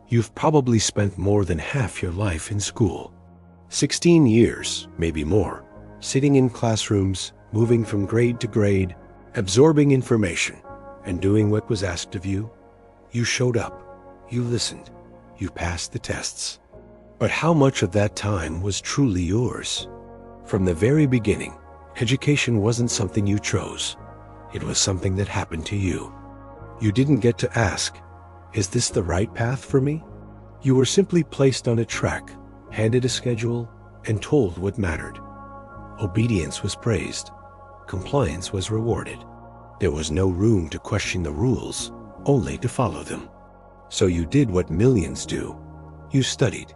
You've probably spent more than half your life in school. 16 years, maybe more, sitting in classrooms, moving from grade to grade, absorbing information, and doing what was asked of you. You showed up, you listened, you passed the tests. But how much of that time was truly yours? From the very beginning, education wasn't something you chose. It was something that happened to you. You didn't get to ask, is this the right path for me? You were simply placed on a track, handed a schedule, and told what mattered. Obedience was praised. Compliance was rewarded. There was no room to question the rules, only to follow them. So you did what millions do. You studied.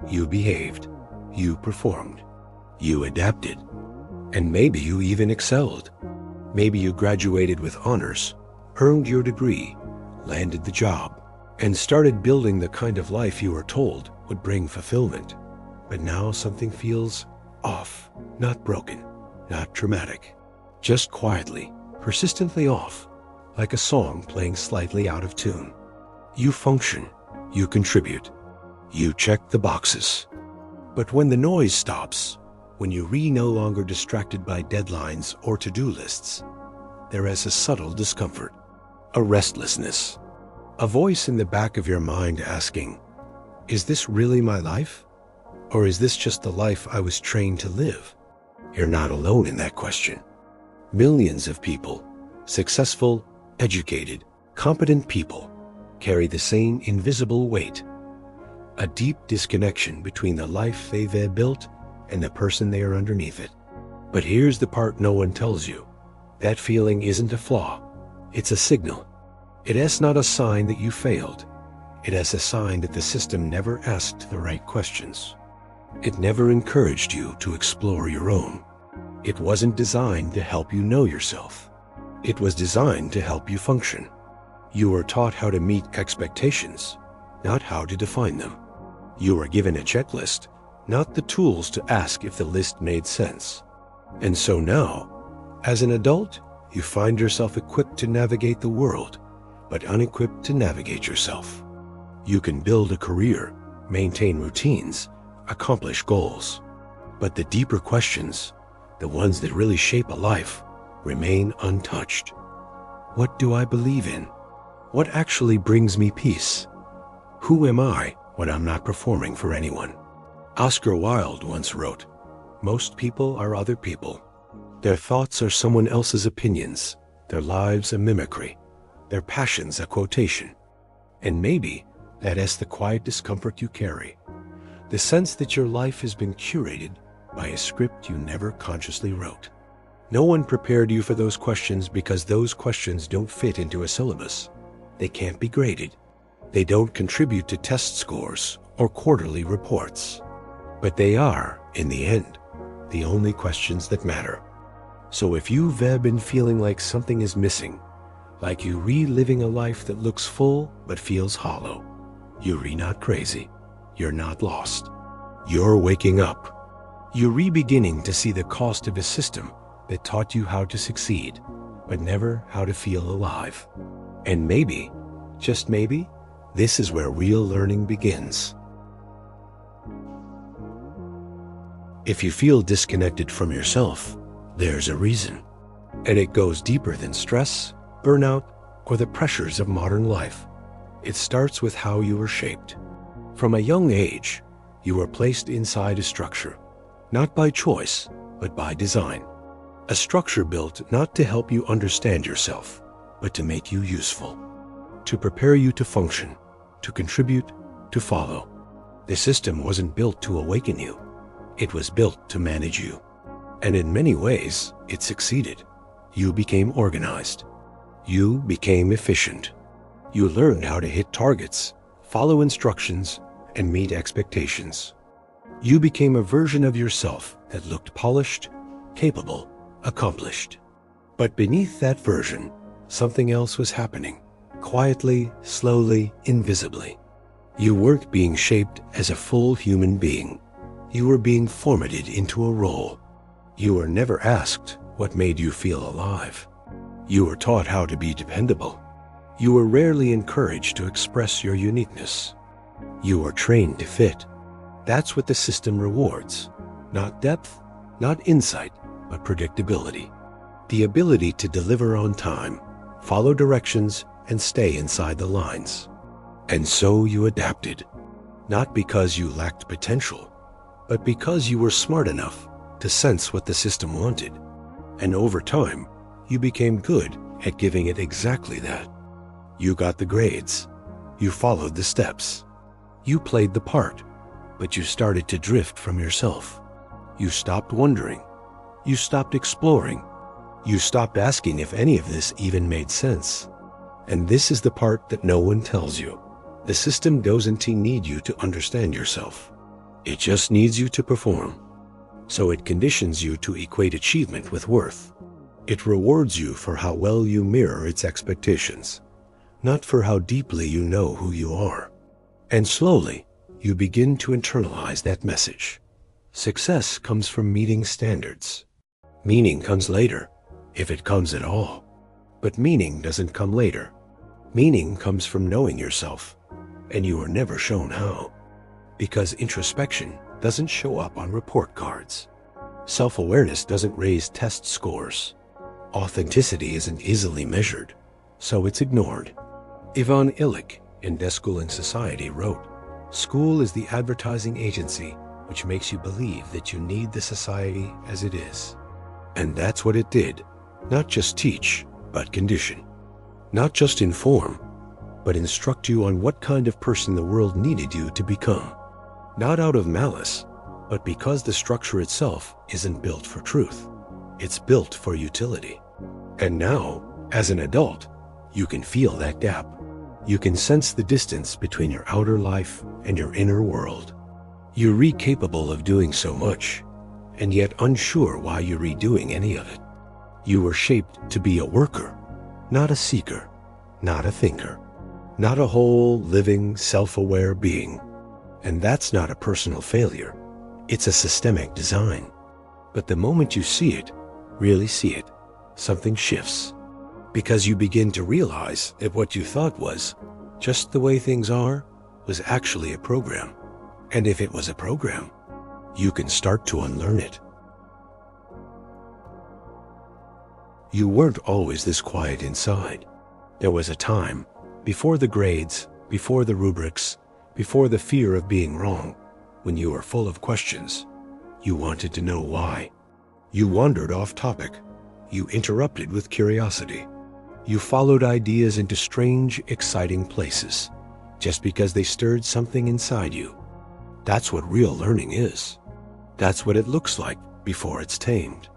You behaved. You performed. You adapted. And maybe you even excelled. Maybe you graduated with honors, earned your degree, landed the job, and started building the kind of life you were told would bring fulfillment. But now something feels off, not broken, not dramatic, just quietly, persistently off, like a song playing slightly out of tune. You function, you contribute, you check the boxes. But when the noise stops, when you're no longer distracted by deadlines or to-do lists, there is a subtle discomfort, a restlessness, a voice in the back of your mind asking, is this really my life? Or is this just the life I was trained to live? You're not alone in that question. Millions of people, successful, educated, competent people, carry the same invisible weight, a deep disconnection between the life they've built and the person they are underneath it. But here's the part no one tells you. That feeling isn't a flaw. It's a signal. It is not a sign that you failed. It is a sign that the system never asked the right questions. It never encouraged you to explore your own. It wasn't designed to help you know yourself. It was designed to help you function. You were taught how to meet expectations, not how to define them. You were given a checklist, not the tools to ask if the list made sense. And so now, as an adult, you find yourself equipped to navigate the world, but unequipped to navigate yourself. You can build a career, maintain routines, accomplish goals. But the deeper questions, the ones that really shape a life, remain untouched. What do I believe in? What actually brings me peace? Who am I when I'm not performing for anyone? Oscar Wilde once wrote, most people are other people. Their thoughts are someone else's opinions, their lives a mimicry, their passions a quotation. And maybe that is the quiet discomfort you carry, the sense that your life has been curated by a script you never consciously wrote. No one prepared you for those questions because those questions don't fit into a syllabus. They can't be graded. They don't contribute to test scores or quarterly reports. But they are, in the end, the only questions that matter. So if you've been feeling like something is missing, like you're reliving a life that looks full but feels hollow, you're not crazy. You're not lost. You're waking up. You're re-beginning to see the cost of a system that taught you how to succeed, but never how to feel alive. And maybe, just maybe, this is where real learning begins. If you feel disconnected from yourself, there's a reason. And it goes deeper than stress, burnout, or the pressures of modern life. It starts with how you were shaped. From a young age, you were placed inside a structure, not by choice, but by design. A structure built not to help you understand yourself, but to make you useful, to prepare you to function, to contribute, to follow. The system wasn't built to awaken you. It was built to manage you. And in many ways, it succeeded. You became organized. You became efficient. You learned how to hit targets, follow instructions, and meet expectations. You became a version of yourself that looked polished, capable, accomplished. But beneath that version, something else was happening, quietly, slowly, invisibly. You weren't being shaped as a full human being. You were being formatted into a role. You were never asked what made you feel alive. You were taught how to be dependable. You were rarely encouraged to express your uniqueness. You are trained to fit. That's what the system rewards. Not depth, not insight, but predictability. The ability to deliver on time, follow directions, and stay inside the lines. And so you adapted. Not because you lacked potential, but because you were smart enough to sense what the system wanted. And over time, you became good at giving it exactly that. You got the grades. You followed the steps. You played the part, but you started to drift from yourself. You stopped wondering. You stopped exploring. You stopped asking if any of this even made sense. And this is the part that no one tells you. The system doesn't need you to understand yourself. It just needs you to perform. So it conditions you to equate achievement with worth. It rewards you for how well you mirror its expectations, not for how deeply you know who you are. And slowly, you begin to internalize that message. Success comes from meeting standards. Meaning comes later, if it comes at all. But meaning doesn't come later. Meaning comes from knowing yourself, and you are never shown how. Because introspection doesn't show up on report cards. Self-awareness doesn't raise test scores. Authenticity isn't easily measured, so it's ignored. Ivan Illich in Desk School and Society wrote, "School is the advertising agency which makes you believe that you need the society as it is." And that's what it did. Not just teach, but condition. Not just inform, but instruct you on what kind of person the world needed you to become. Not out of malice, but because the structure itself isn't built for truth. It's built for utility. And now, as an adult, you can feel that gap. You can sense the distance between your outer life and your inner world. You're capable of doing so much, and yet unsure why you're redoing any of it. You were shaped to be a worker, not a seeker, not a thinker, not a whole, living, self-aware being. And that's not a personal failure. It's a systemic design. But the moment you see it, really see it, something shifts. Because you begin to realize that what you thought was just the way things are was actually a program. And if it was a program, you can start to unlearn it. You weren't always this quiet inside. There was a time, before the grades, before the rubrics, before the fear of being wrong, when you were full of questions. You wanted to know why. You wandered off topic. You interrupted with curiosity. You followed ideas into strange, exciting places, just because they stirred something inside you. That's what real learning is. That's what it looks like before it's tamed.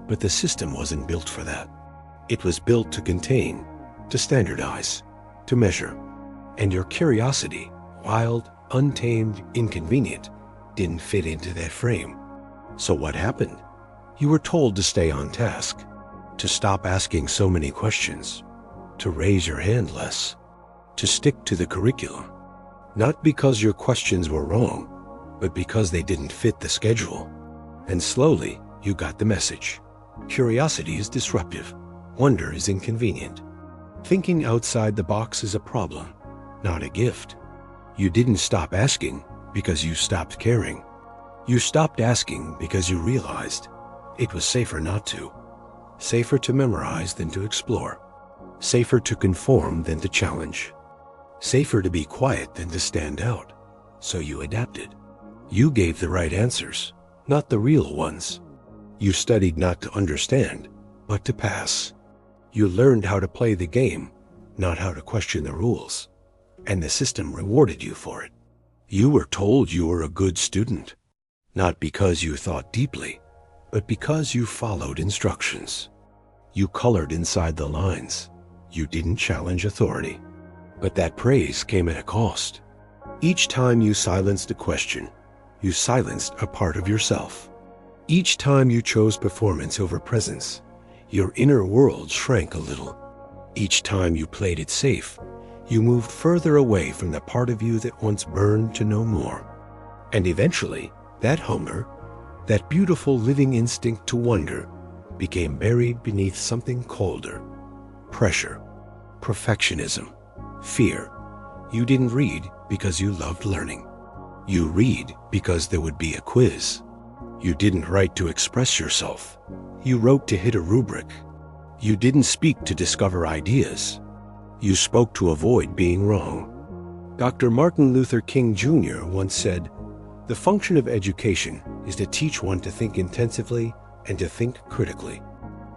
But the system wasn't built for that. It was built to contain, to standardize, to measure. And your curiosity, wild, untamed, inconvenient, didn't fit into that frame. So what happened? You were told to stay on task, to stop asking so many questions, to raise your hand less, to stick to the curriculum. Not because your questions were wrong, but because they didn't fit the schedule. And slowly, you got the message. Curiosity is disruptive. Wonder is inconvenient. Thinking outside the box is a problem, not a gift. You didn't stop asking because you stopped caring. You stopped asking because you realized it was safer not to. Safer to memorize than to explore. Safer to conform than to challenge. Safer to be quiet than to stand out. So you adapted. You gave the right answers, not the real ones. You studied not to understand, but to pass. You learned how to play the game, not how to question the rules. And the system rewarded you for it. You were told you were a good student, not because you thought deeply, but because you followed instructions. You colored inside the lines. You didn't challenge authority. But that praise came at a cost. Each time you silenced a question, you silenced a part of yourself. Each time you chose performance over presence, your inner world shrank a little. Each time you played it safe, you moved further away from the part of you that once burned to know more. And eventually, that hunger, that beautiful living instinct to wonder, became buried beneath something colder. Pressure, perfectionism, fear. You didn't read because you loved learning. You read because there would be a quiz. You didn't write to express yourself. You wrote to hit a rubric. You didn't speak to discover ideas. You spoke to avoid being wrong. Dr. Martin Luther King Jr. once said, "The function of education is to teach one to think intensively and to think critically.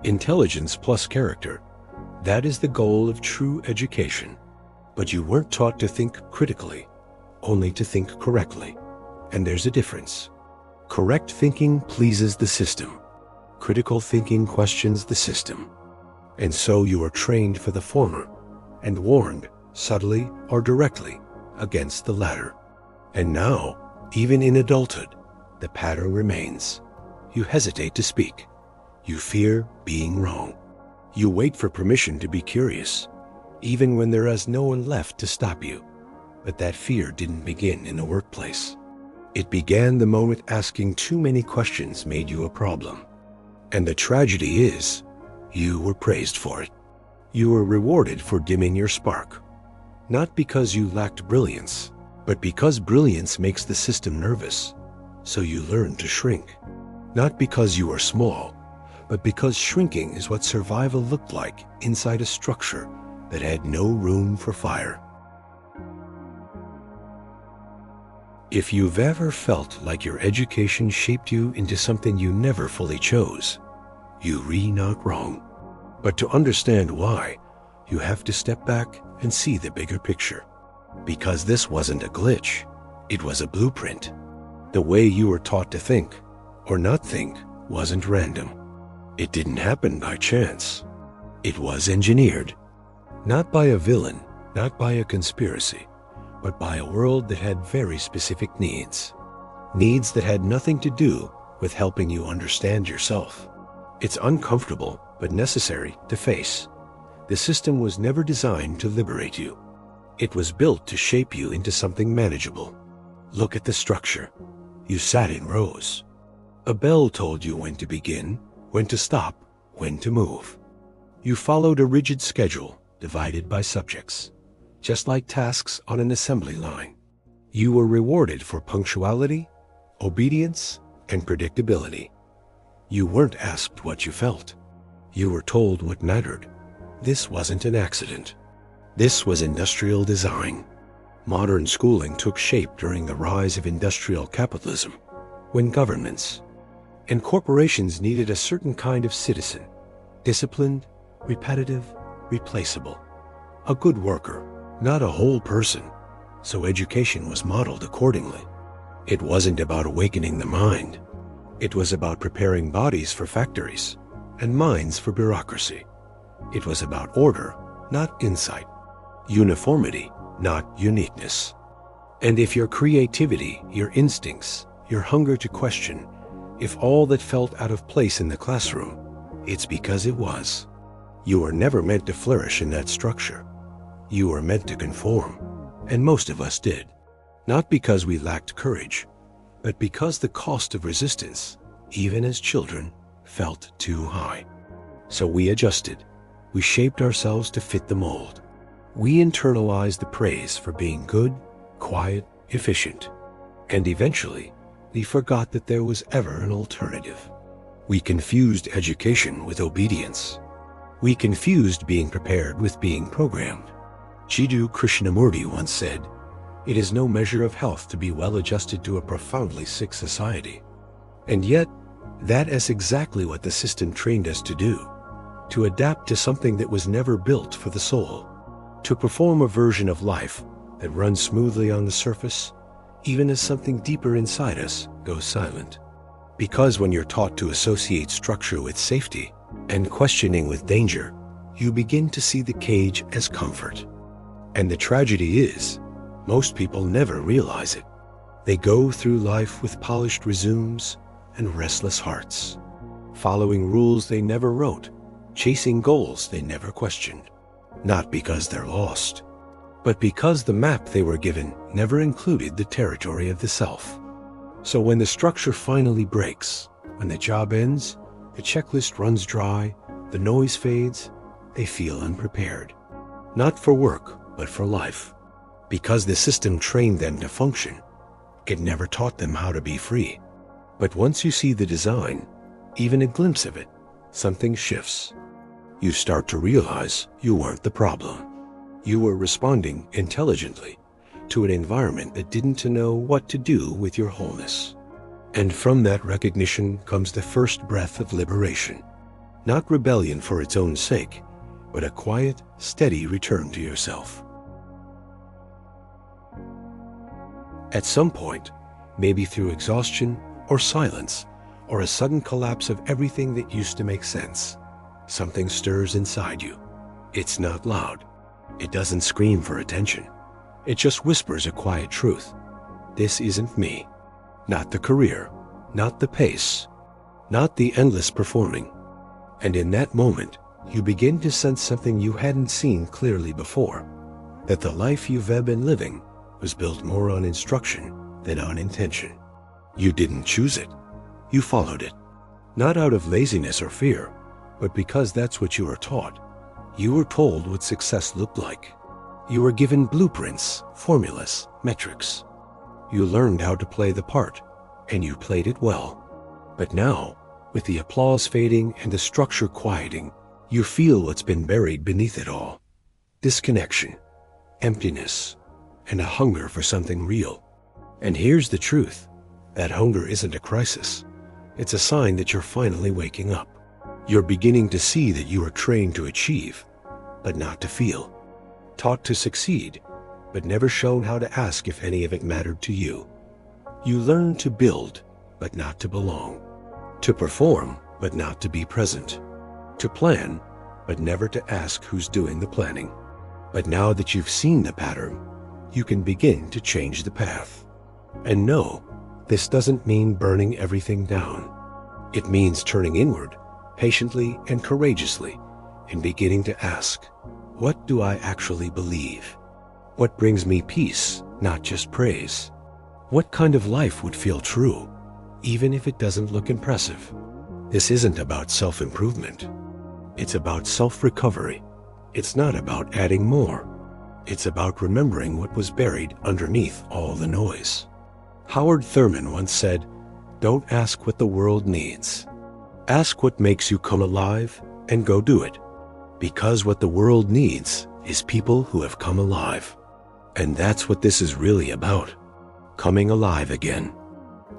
Intelligence plus character, that is the goal of true education." But you weren't taught to think critically, only to think correctly. And there's a difference. Correct thinking pleases the system. Critical thinking questions the system. And so you are trained for the former and warned, subtly or directly, against the latter. And now, even in adulthood, the pattern remains. You hesitate to speak. You fear being wrong. You wait for permission to be curious, even when there is no one left to stop you. But that fear didn't begin in the workplace. It began the moment asking too many questions made you a problem. And the tragedy is, you were praised for it. You were rewarded for dimming your spark. Not because you lacked brilliance, but because brilliance makes the system nervous. So you learned to shrink. Not because you were small, but because shrinking is what survival looked like inside a structure that had no room for fire. If you've ever felt like your education shaped you into something you never fully chose, you read not wrong. But to understand why, you have to step back and see the bigger picture. Because this wasn't a glitch, it was a blueprint. The way you were taught to think, or not think, wasn't random. It didn't happen by chance. It was engineered. Not by a villain, not by a conspiracy, but by a world that had very specific needs. Needs that had nothing to do with helping you understand yourself. It's uncomfortable, but necessary to face. The system was never designed to liberate you. It was built to shape you into something manageable. Look at the structure. You sat in rows. A bell told you when to begin, when to stop, when to move. You followed a rigid schedule divided by subjects, just like tasks on an assembly line. You were rewarded for punctuality, obedience, and predictability. You weren't asked what you felt. You were told what mattered. This wasn't an accident. This was industrial design. Modern schooling took shape during the rise of industrial capitalism, when governments and corporations needed a certain kind of citizen, disciplined, repetitive, replaceable. A good worker, not a whole person. So education was modeled accordingly. It wasn't about awakening the mind. It was about preparing bodies for factories and minds for bureaucracy. It was about order, not insight. Uniformity, not uniqueness. And if your creativity, your instincts, your hunger to question, if all that felt out of place in the classroom, it's because it was. You were never meant to flourish in that structure. You were meant to conform, and most of us did. Not because we lacked courage, but because the cost of resistance, even as children, felt too high. So we adjusted. We shaped ourselves to fit the mold. We internalized the praise for being good, quiet, efficient. And eventually, we forgot that there was ever an alternative. We confused education with obedience. We confused being prepared with being programmed. Jiddu Krishnamurti once said, "It is no measure of health to be well adjusted to a profoundly sick society." And yet, that is exactly what the system trained us to do. To adapt to something that was never built for the soul. To perform a version of life that runs smoothly on the surface, even as something deeper inside us goes silent. Because when you're taught to associate structure with safety and questioning with danger, you begin to see the cage as comfort. And the tragedy is, most people never realize it. They go through life with polished resumes and restless hearts, following rules they never wrote, chasing goals they never questioned. Not because they're lost, but because the map they were given never included the territory of the self. So when the structure finally breaks, when the job ends, the checklist runs dry, the noise fades, they feel unprepared. Not for work, but for life. Because the system trained them to function, it never taught them how to be free. But once you see the design, even a glimpse of it, something shifts. You start to realize you weren't the problem. You were responding intelligently to an environment that didn't know what to do with your wholeness. And from that recognition comes the first breath of liberation. Not rebellion for its own sake, but a quiet, steady return to yourself. At some point, maybe through exhaustion or silence, or a sudden collapse of everything that used to make sense, something stirs inside you. It's not loud. It doesn't scream for attention. It just whispers a quiet truth. This isn't me. Not the career, not the pace, not the endless performing. And in that moment, you begin to sense something you hadn't seen clearly before, that the life you've been living was built more on instruction than on intention. You didn't choose it. You followed it. Not out of laziness or fear, but because that's what you were taught. You were told what success looked like. You were given blueprints, formulas, metrics. You learned how to play the part, and you played it well. But now, with the applause fading and the structure quieting, you feel what's been buried beneath it all. Disconnection, emptiness, and a hunger for something real. And here's the truth. That hunger isn't a crisis. It's a sign that you're finally waking up. You're beginning to see that you are trained to achieve, but not to feel. Taught to succeed, but never shown how to ask if any of it mattered to you. You learn to build, but not to belong. To perform, but not to be present. To plan, but never to ask who's doing the planning. But now that you've seen the pattern, you can begin to change the path. And no, this doesn't mean burning everything down. It means turning inward, patiently and courageously, and beginning to ask, what do I actually believe? What brings me peace, not just praise? What kind of life would feel true, even if it doesn't look impressive? This isn't about self-improvement. It's about self-recovery. It's not about adding more. It's about remembering what was buried underneath all the noise. Howard Thurman once said, "Don't ask what the world needs. Ask what makes you come alive and go do it. Because what the world needs is people who have come alive." And that's what this is really about. Coming alive again.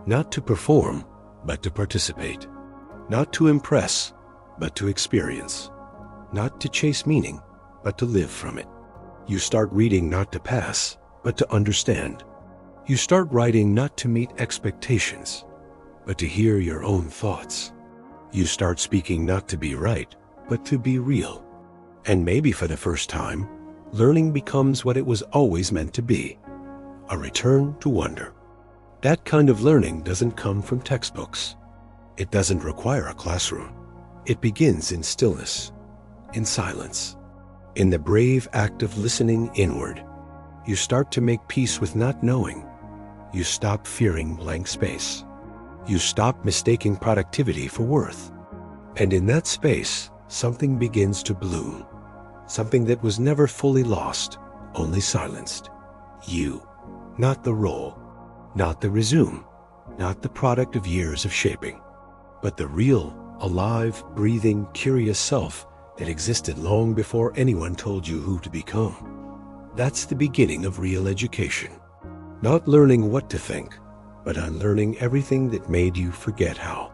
Not to perform, but to participate. Not to impress, but to experience. Not to chase meaning, but to live from it. You start reading not to pass, but to understand. You start writing not to meet expectations, but to hear your own thoughts. You start speaking not to be right, but to be real. And maybe for the first time, learning becomes what it was always meant to be, a return to wonder. That kind of learning doesn't come from textbooks. It doesn't require a classroom. It begins in stillness, in silence, in the brave act of listening inward. You start to make peace with not knowing. You stop fearing blank space. You stop mistaking productivity for worth. And in that space, something begins to bloom. Something that was never fully lost, only silenced. You, not the role, not the resume, not the product of years of shaping, but the real, alive, breathing, curious self that existed long before anyone told you who to become. That's the beginning of real education. Not learning what to think, but unlearning everything that made you forget how.